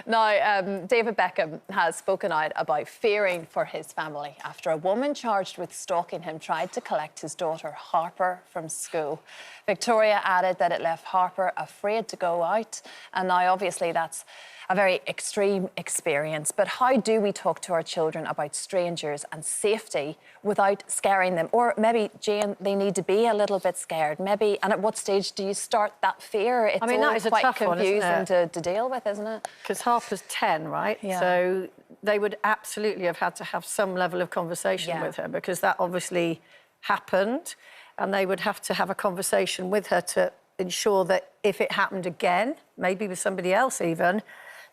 Now, David Beckham has spoken out about fearing for his family after a woman charged with stalking him tried to collect his daughter Harper from school. Victoria added that it left Harper afraid to go out, and now obviously that's a very extreme experience. But how do we talk to our children about strangers and safety without scaring them? Or maybe, Jane, they need to be a little bit scared. Maybe, and at what stage do you start that fear? It's that is quite a tough one, isn't confusing it? to deal with, isn't it? Because Harper's 10, right? Yeah. So they would absolutely have had to have some level of conversation with her, because that obviously happened, and they would have to have a conversation with her to ensure that if it happened again, maybe with somebody else even,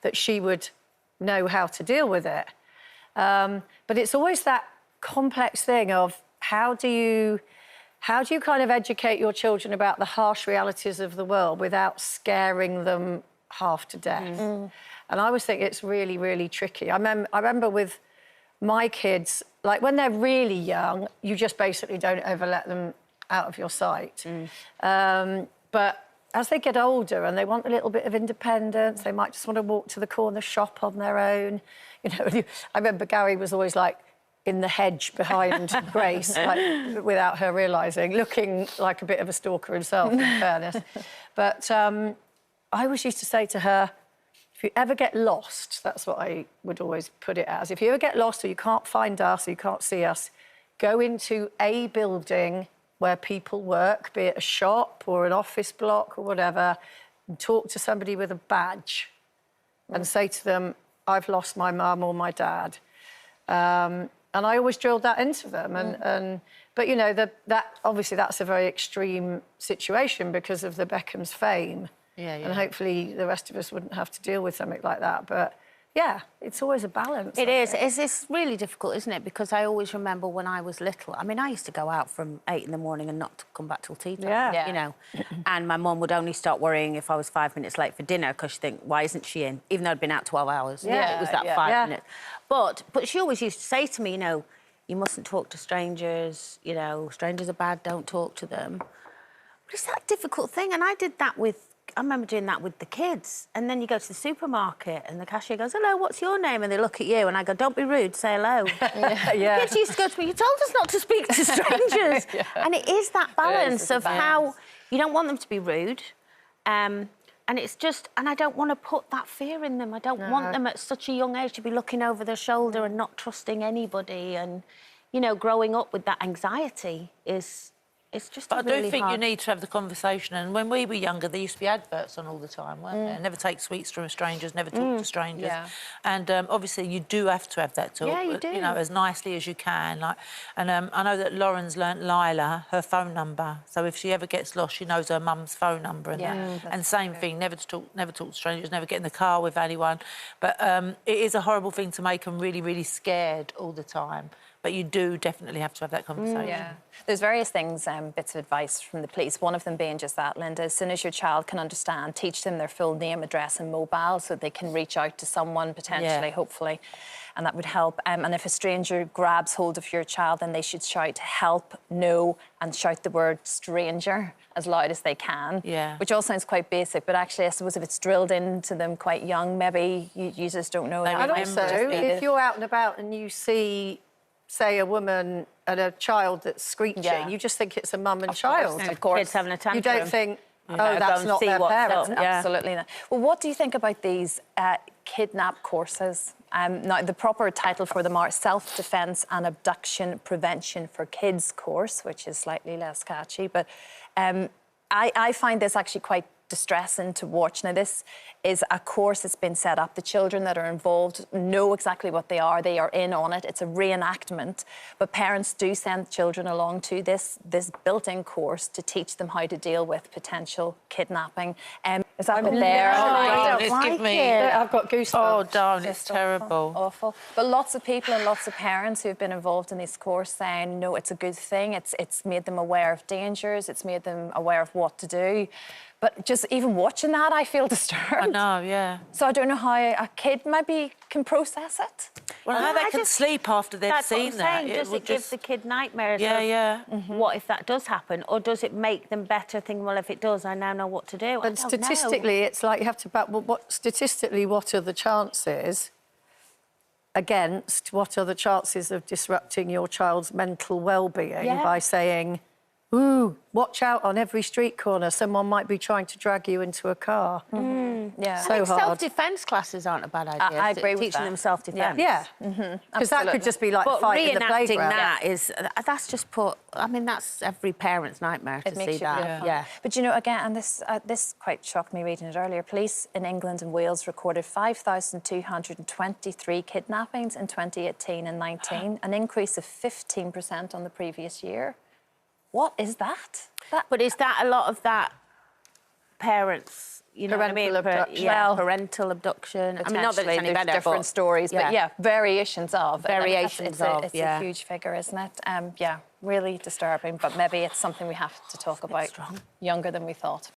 that she would know how to deal with it. But it's always that complex thing of how do you kind of educate your children about the harsh realities of the world without scaring them half to death? And I always think it's really, really tricky. I remember with my kids, like when they're really young, you just basically don't ever let them out of your sight. But as they get older and they want a little bit of independence, they might just want to walk to the corner shop on their own. You know, I remember Gary was always like in the hedge behind Grace, like, without her realising, looking like a bit of a stalker himself, in fairness. But I always used to say to her, if you ever get lost, that's what I would always put it as. If you ever get lost or you can't find us or you can't see us, go into a building where people work, be it a shop or an office block or whatever, and talk to somebody with a badge and say to them, I've lost my mum or my dad. And I always drilled that into them. But, you know, that obviously that's a very extreme situation because of the Beckham's fame. Yeah. And hopefully the rest of us wouldn't have to deal with something like that. But yeah, it's always a balance. It is. It's really difficult, isn't it? Because I always remember when I was little. I mean, I used to go out from 8 in the morning and not to come back till tea time. You know. And my mum would only start worrying if I was 5 minutes late for dinner because she'd think, why isn't she in? Even though I'd been out 12 hours. It was that 5 minutes. But she always used to say to me, you know, you mustn't talk to strangers. You know, strangers are bad. Don't talk to them. But it's that difficult thing, and I did that with. I remember doing that with the kids. And then you go to the supermarket and the cashier goes, hello, what's your name? And they look at you and I go, don't be rude, say hello. Kids used to go to me, you told us not to speak to strangers. And it is that balance of how you don't want them to be rude. And it's just, and I don't want to put that fear in them. I don't want them at such a young age to be looking over their shoulder and not trusting anybody. And, you know, growing up with that anxiety is... It's just but really I do think hard. you need to have the conversation. And when we were younger, there used to be adverts on all the time, weren't there? Never take sweets from strangers, never talk to strangers. And obviously, you do have to have that talk. Yeah, you do. You know, as nicely as you can. Like, and I know that Lauren's learnt Lila her phone number, so if she ever gets lost, she knows her mum's phone number. And and same thing, never talk to strangers, never get in the car with anyone. But it is a horrible thing to make them really, really scared all the time. But you do definitely have to have that conversation. There's various things, bits of advice from the police, one of them being just that, Linda, as soon as your child can understand, teach them their full name, address and mobile so they can reach out to someone potentially, hopefully, and that would help. And if a stranger grabs hold of your child, then they should shout help, no, and shout the word stranger as loud as they can, which all sounds quite basic, but actually I suppose if it's drilled into them quite young, maybe you just don't know. And also, if you're out and about and you see, say, a woman and a child that's screeching, you just think it's a mum and child. Of course. Kids having a tantrum. You don't think, oh, that's not their parents. Absolutely not. Well, what do you think about these kidnap courses? Now, the proper title for them are Self-Defence and Abduction Prevention for Kids course, which is slightly less catchy, but I find this actually quite distressing to watch. Now, this is a course that's been set up. The children that are involved know exactly what they are. They are in on it. It's a reenactment. But parents do send children along to this built-in course to teach them how to deal with potential kidnapping. Is that there? I've got goosebumps. Oh, darn, it's terrible. Awful. But lots of people and lots of parents who've been involved in this course saying, no, it's a good thing. It's made them aware of dangers. It's made them aware of what to do. But just even watching that, I feel disturbed. I know, yeah. So I don't know how a kid maybe can process it. Well, how they can sleep after they've seen that. Does it give the kid nightmares? Yeah, yeah. What if that does happen? Or does it make them better, thinking, well, if it does, I now know what to do? But statistically, it's like you have to... Statistically, what are the chances against what are the chances of disrupting your child's mental well-being by saying, ooh, watch out on every street corner, someone might be trying to drag you into a car. Yeah. So hard. Self-defence classes aren't a bad idea. I agree with teaching that. them self-defence. Yeah, because that could just be like But fight in the reenacting playground. that is, that's just put... I mean, that's every parent's nightmare to see that. Yeah. But, you know, again, and this quite shocked me reading it earlier, police in England and Wales recorded 5,223 kidnappings in 2018 and 19, an increase of 15% on the previous year. What is that? But is that a lot of that parents, you know Parental what I mean? abduction. Well, parental abduction. I mean, not that it's any there's better, different but stories, but yeah, variations of. Variations it's a huge figure, isn't it? Yeah, really disturbing, but maybe it's something we have to talk about younger than we thought.